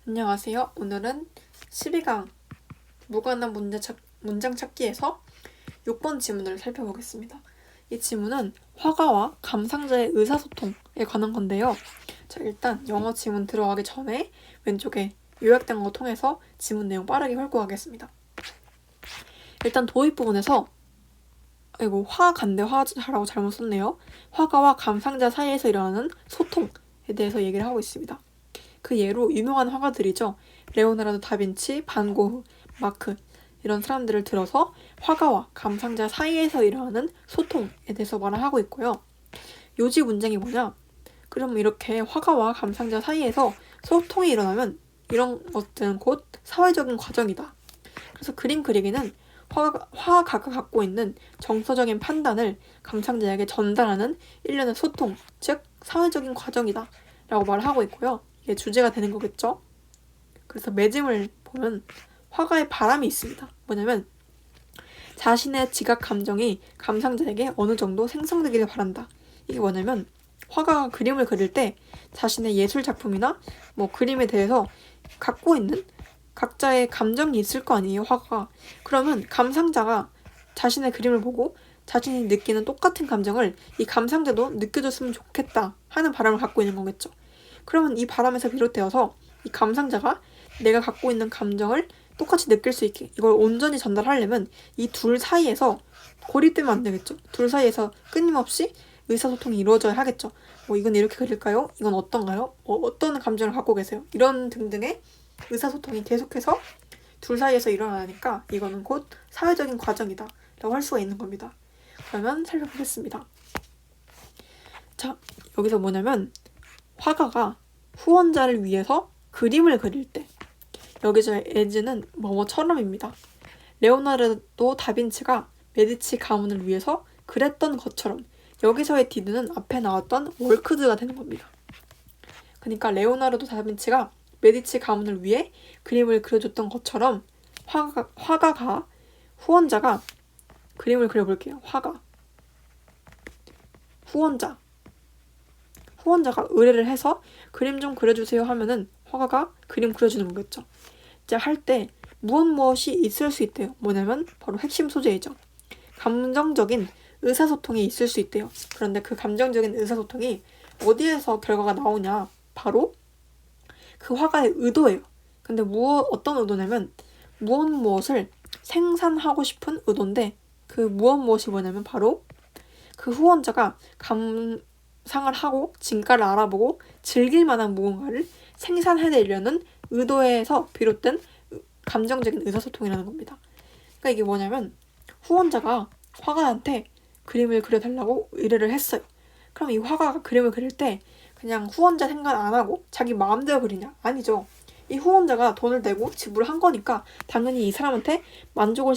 안녕하세요. 오늘은 12강 무관한 문장 찾기에서 6번 지문을 살펴보겠습니다. 이 지문은 화가와 감상자의 의사소통에 관한 건데요. 자, 일단 영어 지문 들어가기 전에 왼쪽에 요약된 거 통해서 지문 내용 빠르게 훑고가겠습니다. 일단 도입 부분에서 화간데 화자라고 잘못 썼네요. 화가와 감상자 사이에서 일어나는 소통에 대해서 얘기를 하고 있습니다. 그 예로 유명한 화가들이죠. 레오나르도 다빈치, 반 고흐, 마크 이런 사람들을 들어서 화가와 감상자 사이에서 일어나는 소통에 대해서 말을 하고 있고요. 요지 문장이 뭐냐? 그럼 이렇게 화가와 감상자 사이에서 소통이 일어나면 이런 것들은 곧 사회적인 과정이다. 그래서 그림 그리기는 화가가 갖고 있는 정서적인 판단을 감상자에게 전달하는 일련의 소통, 즉 사회적인 과정이다 라고 말을 하고 있고요. 이게 주제가 되는 거겠죠. 그래서 매짐을 보면 화가의 바람이 있습니다. 뭐냐면 자신의 지각 감정이 감상자에게 어느 정도 생성되기를 바란다. 이게 뭐냐면 화가가 그림을 그릴 때 자신의 예술 작품이나 그림에 대해서 갖고 있는 각자의 감정이 있을 거 아니에요, 화가가. 그러면 감상자가 자신의 그림을 보고 자신이 느끼는 똑같은 감정을 이 감상자도 느껴줬으면 좋겠다 하는 바람을 갖고 있는 거겠죠. 그러면 이 바람에서 비롯되어서 이 감상자가 내가 갖고 있는 감정을 똑같이 느낄 수 있게 이걸 온전히 전달하려면 이 둘 사이에서 고립되면 안 되겠죠. 둘 사이에서 끊임없이 의사소통이 이루어져야 하겠죠. 이건 이렇게 그릴까요? 이건 어떤가요? 어떤 감정을 갖고 계세요? 이런 등등의 의사소통이 계속해서 둘 사이에서 일어나니까 이거는 곧 사회적인 과정이다 라고 할 수가 있는 겁니다. 그러면 살펴보겠습니다. 자, 여기서 뭐냐면 화가가 후원자를 위해서 그림을 그릴 때 여기서 as는 뭐뭐처럼입니다. 레오나르도 다빈치가 메디치 가문을 위해서 그랬던 것처럼 여기서의 did는 앞에 나왔던 월크드가 되는 겁니다. 그러니까 레오나르도 다빈치가 메디치 가문을 위해 그림을 그려줬던 것처럼 화가가 후원자가 그림을 그려볼게요. 후원자가 의뢰를 해서 그림 좀 그려주세요 하면은 화가가 그림 그려주는 거겠죠. 이제 할 때 무엇이 있을 수 있대요. 뭐냐면 바로 핵심 소재이죠. 감정적인 의사소통이 있을 수 있대요. 그런데 그 감정적인 의사소통이 어디에서 결과가 나오냐? 바로 그 화가의 의도예요. 근데 어떤 의도냐면 무엇을 생산하고 싶은 의도인데 그 무엇이 뭐냐면 바로 그 후원자가 감상을 하고 진가를 알아보고 즐길 만한 무언가를 생산해내려는 의도에서 비롯된 감정적인 의사소통이라는 겁니다. 그러니까 이게 뭐냐면 후원자가 화가한테 그림을 그려달라고 의뢰를 했어요. 그럼 이 화가가 그림을 그릴 때 그냥 후원자 생각 안 하고 자기 마음대로 그리냐? 아니죠. 이 후원자가 돈을 내고 지불한 거니까 당연히 이 사람한테 만족을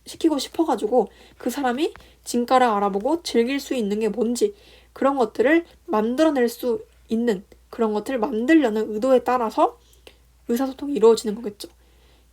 시키고 싶어가지고 그 사람이 진가를 알아보고 즐길 수 있는 게 뭔지 그런 것들을 만들어낼 수 있는 그런 것들을 만들려는 의도에 따라서 의사소통이 이루어지는 거겠죠.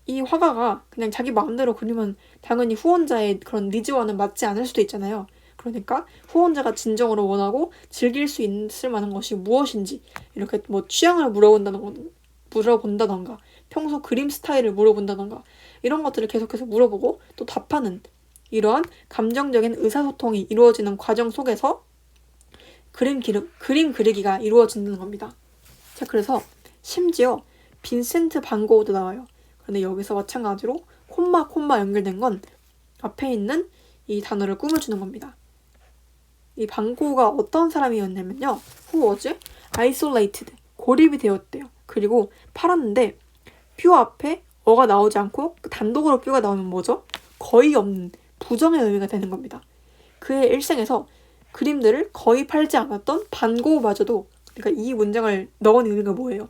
이 화가가 그냥 자기 마음대로 그리면 당연히 후원자의 그런 니즈와는 맞지 않을 수도 있잖아요. 그러니까 후원자가 진정으로 원하고 즐길 수 있을 만한 것이 무엇인지 이렇게 취향을 물어본다던가 평소 그림 스타일을 물어본다던가 이런 것들을 계속해서 물어보고 또 답하는 이러한 감정적인 의사소통이 이루어지는 과정 속에서 그림 그리기가 이루어진다는 겁니다. 자, 그래서 심지어 빈센트 반 고흐도 나와요. 근데 여기서 마찬가지로 콤마 연결된 건 앞에 있는 이 단어를 꾸며주는 겁니다. 이 반 고흐가 어떤 사람이었냐면요. Who was isolated, 고립이 되었대요. 그리고 팔았는데 뷰 앞에 어가 나오지 않고 단독으로 뷰가 나오면 뭐죠? 거의 없는 부정의 의미가 되는 겁니다. 그의 일생에서 그림들을 거의 팔지 않았던 반 고흐마저도 그러니까 이 문장을 넣은 의미가 뭐예요?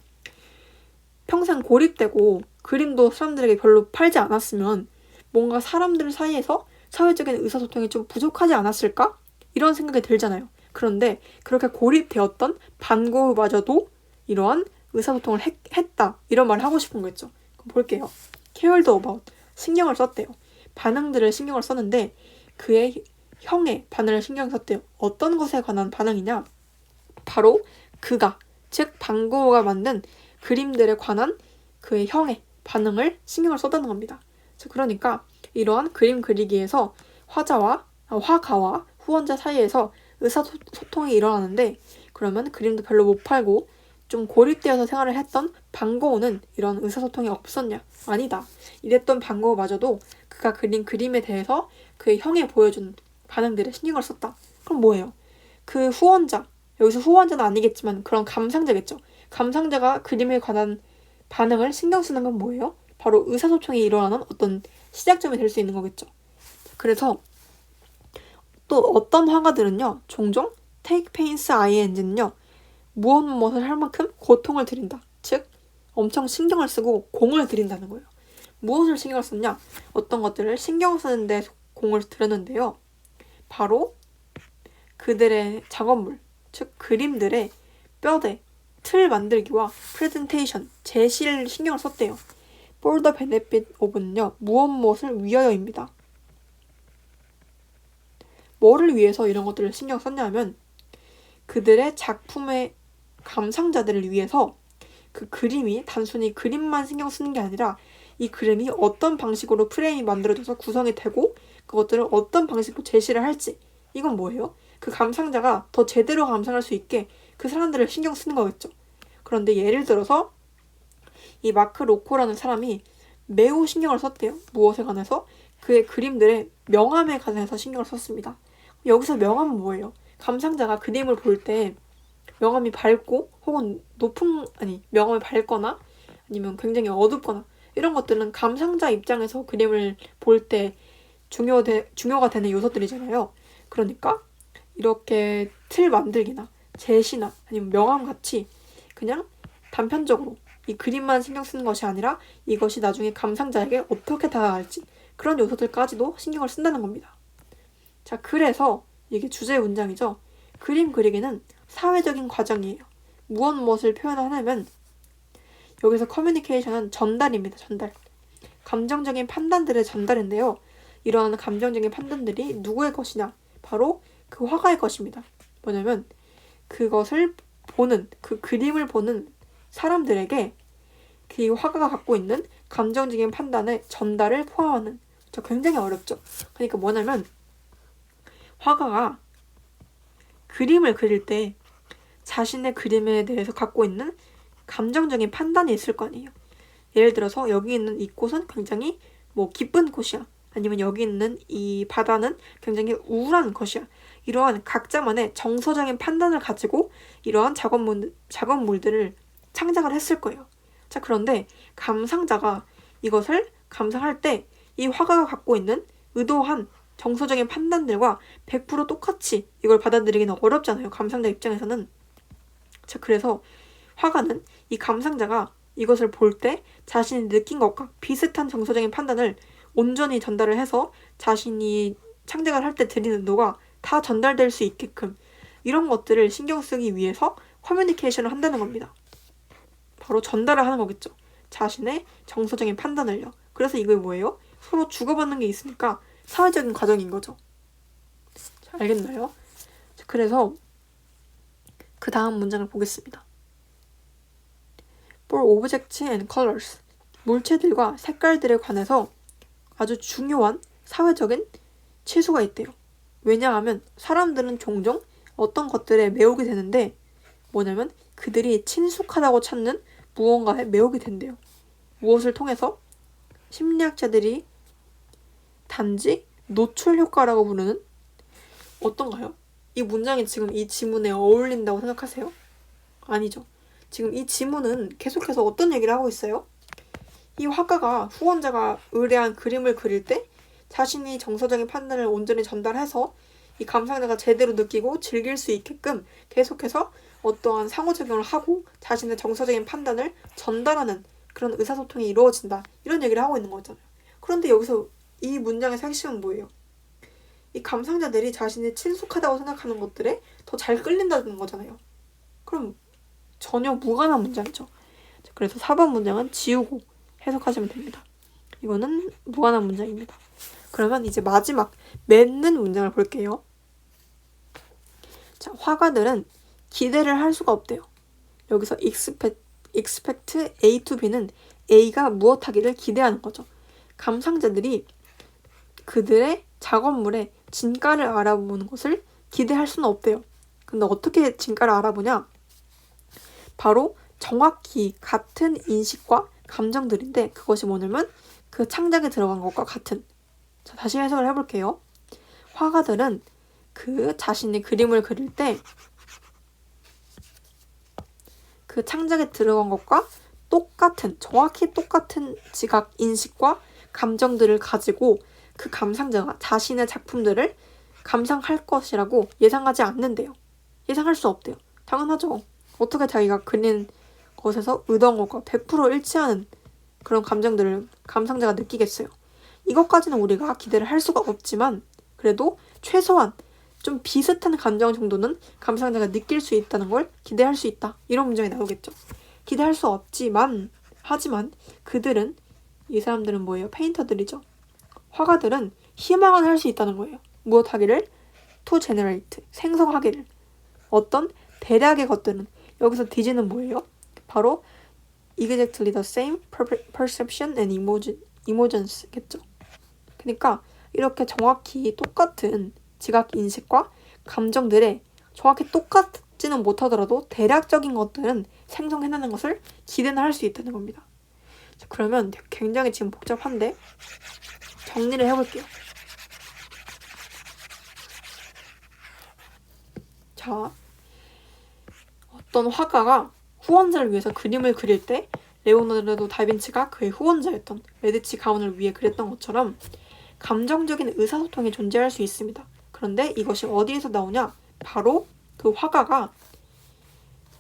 평생 고립되고 그림도 사람들에게 별로 팔지 않았으면 뭔가 사람들 사이에서 사회적인 의사소통이 좀 부족하지 않았을까? 이런 생각이 들잖아요. 그런데 그렇게 고립되었던 반 고흐마저도 이러한 의사소통을 했다. 이런 말을 하고 싶은 거겠죠. 그럼 볼게요. cared about, 신경을 썼대요. 반응들을 신경을 썼는데 그의 형의 반응을 신경 썼대요. 어떤 것에 관한 반응이냐? 바로 그가, 즉 반 고흐가 만든 그림들에 관한 그의 형의 반응을 신경을 썼다는 겁니다. 그러니까 이러한 그림 그리기에서 화가와 후원자 사이에서 의사소통이 일어나는데, 그러면 그림도 별로 못 팔고 좀 고립되어서 생활을 했던 반고흐는 이런 의사소통이 없었냐? 아니다. 이랬던 반고흐마저도 그가 그린 그림에 대해서 그의 형에 보여준 반응들에 신경을 썼다. 그럼 뭐예요? 그 후원자, 여기서 후원자는 아니겠지만 그런 감상자겠죠. 감상자가 그림에 관한 반응을 신경 쓰는 건 뭐예요? 바로 의사소통이 일어나는 어떤 시작점이 될 수 있는 거겠죠. 그래서 또 어떤 화가들은요, 종종 take pains ing는요, 무엇을 할 만큼 고통을 들인다. 즉, 엄청 신경을 쓰고 공을 들인다는 거예요. 무엇을 신경을 썼냐? 어떤 것들을 신경 쓰는데 공을 들였는데요. 바로 그들의 작업물, 즉 그림들의 뼈대, 틀 만들기와 프레젠테이션, 제시를 신경을 썼대요. For the benefit of는요, 무엇을 위하여입니다. 뭐를 위해서 이런 것들을 신경 썼냐면 그들의 작품의 감상자들을 위해서 그 그림이 단순히 그림만 신경 쓰는 게 아니라 이 그림이 어떤 방식으로 프레임이 만들어져서 구성이 되고 그것들을 어떤 방식으로 제시를 할지, 이건 뭐예요? 그 감상자가 더 제대로 감상할 수 있게 그 사람들을 신경 쓰는 거겠죠. 그런데 예를 들어서 이 마크 로코라는 사람이 매우 신경을 썼대요. 무엇에 관해서? 그의 그림들의 명암에 관해서 신경을 썼습니다. 여기서 명암은 뭐예요? 감상자가 그림을 볼 때 명암이 밝고 혹은 명암이 밝거나 아니면 굉장히 어둡거나 이런 것들은 감상자 입장에서 그림을 볼 때 중요가 되는 요소들이잖아요. 그러니까 이렇게 틀 만들기나 제시나 아니면 명암같이 그냥 단편적으로 이 그림만 신경 쓰는 것이 아니라 이것이 나중에 감상자에게 어떻게 다가갈지 그런 요소들까지도 신경을 쓴다는 겁니다. 자, 그래서 이게 주제 문장이죠. 그림 그리기는 사회적인 과정이에요. 무엇을 표현하냐면 여기서 커뮤니케이션은 전달입니다. 전달. 감정적인 판단들의 전달인데요. 이러한 감정적인 판단들이 누구의 것이냐? 바로 그 화가의 것입니다. 뭐냐면 그것을 보는, 그 그림을 보는 사람들에게 그 화가가 갖고 있는 감정적인 판단의 전달을 포함하는, 굉장히 어렵죠. 그러니까 뭐냐면 화가가 그림을 그릴 때 자신의 그림에 대해서 갖고 있는 감정적인 판단이 있을 거 아니에요. 예를 들어서 여기 있는 이 꽃은 굉장히 기쁜 꽃이야. 아니면 여기 있는 이 바다는 굉장히 우울한 것이야. 이러한 각자만의 정서적인 판단을 가지고 이러한 작업물들을 창작을 했을 거예요. 자, 그런데 감상자가 이것을 감상할 때 이 화가가 갖고 있는 의도한 정서적인 판단들과 100% 똑같이 이걸 받아들이기는 어렵잖아요. 감상자 입장에서는. 자, 그래서 화가는 이 감상자가 이것을 볼 때 자신이 느낀 것과 비슷한 정서적인 판단을 온전히 전달을 해서 자신이 창작을 할 때 드리는 의도가 다 전달될 수 있게끔 이런 것들을 신경 쓰기 위해서 커뮤니케이션을 한다는 겁니다. 바로 전달을 하는 거겠죠. 자신의 정서적인 판단을요. 그래서 이게 뭐예요? 서로 주고받는 게 있으니까 사회적인 과정인 거죠. 알겠나요? 그래서 그 다음 문장을 보겠습니다. For objects and colors, 물체들과 색깔들에 관해서 아주 중요한 사회적인 치수가 있대요. 왜냐하면 사람들은 종종 어떤 것들에 매우게 되는데 뭐냐면 그들이 친숙하다고 찾는 무언가에 매우게 된대요. 무엇을 통해서? 심리학자들이 단지 노출 효과라고 부르는, 어떤가요? 이 문장이 지금 이 지문에 어울린다고 생각하세요? 아니죠. 지금 이 지문은 계속해서 어떤 얘기를 하고 있어요? 이 화가가, 후원자가 의뢰한 그림을 그릴 때 자신이 정서적인 판단을 온전히 전달해서 이 감상자가 제대로 느끼고 즐길 수 있게끔 계속해서 어떠한 상호작용을 하고 자신의 정서적인 판단을 전달하는 그런 의사소통이 이루어진다. 이런 얘기를 하고 있는 거잖아요. 그런데 여기서 이 문장의 핵심은 뭐예요? 이 감상자들이 자신이 친숙하다고 생각하는 것들에 더 잘 끌린다는 거잖아요. 그럼 전혀 무관한 문장이죠. 그래서 4번 문장은 지우고 해석하시면 됩니다. 이거는 무관한 문장입니다. 그러면 이제 마지막 맺는 문장을 볼게요. 자, 화가들은 기대를 할 수가 없대요. 여기서 expect A to B는 A가 무엇하기를 기대하는 거죠. 감상자들이 그들의 작업물의 진가를 알아보는 것을 기대할 수는 없대요. 근데 어떻게 진가를 알아보냐? 바로 정확히 같은 인식과 감정들인데 그것이 뭐냐면 그 창작에 들어간 것과 같은. 자, 다시 해석을 해볼게요. 화가들은 그 자신의 그림을 그릴 때 그 창작에 들어간 것과 정확히 똑같은 지각, 인식과 감정들을 가지고 그 감상자가 자신의 작품들을 감상할 것이라고 예상하지 않는데요. 예상할 수 없대요. 당연하죠. 어떻게 자기가 그린 것에서 의도한 것과 100% 일치하는 그런 감정들을 감상자가 느끼겠어요. 이것까지는 우리가 기대를 할 수가 없지만 그래도 최소한 좀 비슷한 감정 정도는 감상자가 느낄 수 있다는 걸 기대할 수 있다. 이런 문장이 나오겠죠. 기대할 수 없지만 하지만 그들은 이 사람들은 뭐예요? 페인터들이죠. 화가들은 희망을 할 수 있다는 거예요. 무엇 하기를? to generate, 생성하기를. 어떤 대략의 것들은 여기서 DG는 뭐예요? 바로 exactly the same perception and emotions겠죠. 그러니까 이렇게 정확히 똑같은 지각 인식과 감정들에 정확히 똑같지는 못하더라도 대략적인 것들은 생성해내는 것을 기대는 할 수 있다는 겁니다. 자, 그러면 굉장히 지금 복잡한데 정리를 해볼게요. 자, 어떤 화가가 후원자를 위해서 그림을 그릴 때 레오나르도 다빈치가 그의 후원자였던 메디치 가문을 위해 그렸던 것처럼 감정적인 의사소통이 존재할 수 있습니다. 그런데 이것이 어디에서 나오냐? 바로 그 화가가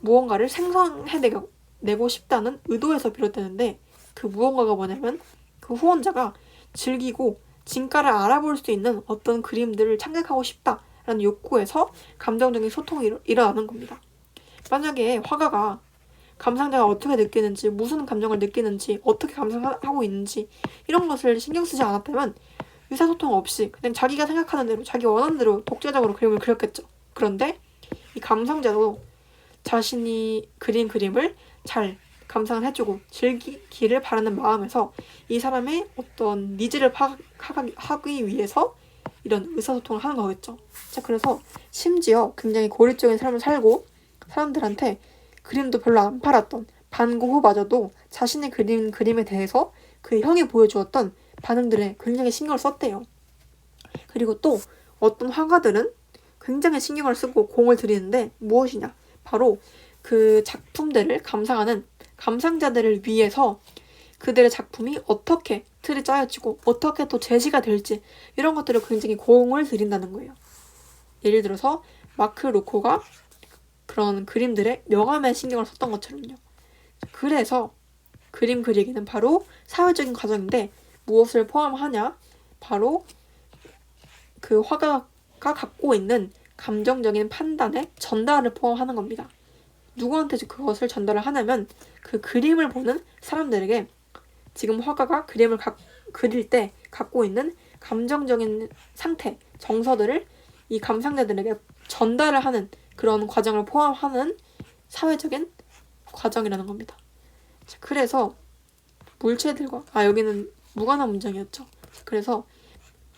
무언가를 생성해내고 싶다는 의도에서 비롯되는데 그 무언가가 뭐냐면 그 후원자가 즐기고 진가를 알아볼 수 있는 어떤 그림들을 창작하고 싶다라는 욕구에서 감정적인 소통이 일어나는 겁니다. 만약에 화가가 감상자가 어떻게 느끼는지, 무슨 감정을 느끼는지, 어떻게 감상하고 있는지 이런 것을 신경 쓰지 않았다면 의사소통 없이 그냥 자기가 생각하는 대로 자기 원하는 대로 독자적으로 그림을 그렸겠죠. 그런데 이 감상자도 자신이 그린 그림을 잘 감상을 해주고 즐기기를 바라는 마음에서 이 사람의 어떤 니즈를 파악하기 위해서 이런 의사소통을 하는 거겠죠. 자, 그래서 심지어 굉장히 고립적인 삶을 살고 사람들한테 그림도 별로 안 팔았던 반 고흐마저도 자신의 그린 그림에 대해서 그 형이 보여주었던 반응들에 굉장히 신경을 썼대요. 그리고 또 어떤 화가들은 굉장히 신경을 쓰고 공을 들이는데 무엇이냐? 바로 그 작품들을 감상하는 감상자들을 위해서 그들의 작품이 어떻게 틀이 짜여지고 어떻게 또 제시가 될지 이런 것들을 굉장히 공을 들인다는 거예요. 예를 들어서 마크 로코가 그런 그림들에 명암에 신경을 썼던 것처럼요. 그래서 그림 그리기는 바로 사회적인 과정인데 무엇을 포함하냐? 바로 그 화가가 갖고 있는 감정적인 판단의 전달을 포함하는 겁니다. 누구한테 그것을 전달을 하냐면 그 그림을 보는 사람들에게 지금 화가가 그림을 그릴 때 갖고 있는 감정적인 상태, 정서들을 이 감상자들에게 전달을 하는 그런 과정을 포함하는 사회적인 과정이라는 겁니다. 그래서 물체들과 여기는 무관한 문장이었죠. 그래서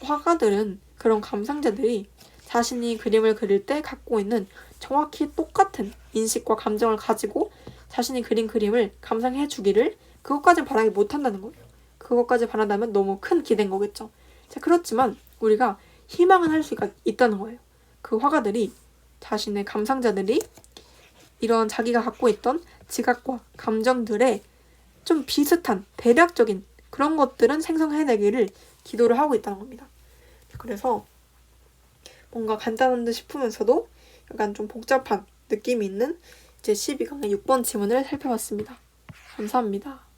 화가들은 그런 감상자들이 자신이 그림을 그릴 때 갖고 있는 정확히 똑같은 인식과 감정을 가지고 자신이 그린 그림을 감상해 주기를 그것까지 바라지 못한다는 거예요. 그것까지 바란다면 너무 큰 기대인 거겠죠. 자, 그렇지만 우리가 희망은 할 수가 있다는 거예요. 그 화가들이 자신의 감상자들이 이런 자기가 갖고 있던 지각과 감정들에 좀 비슷한 대략적인 그런 것들은 생성해내기를 기도를 하고 있다는 겁니다. 그래서 뭔가 간단한 듯 싶으면서도 약간 좀 복잡한 느낌이 있는 제12강의 6번 지문을 살펴봤습니다. 감사합니다.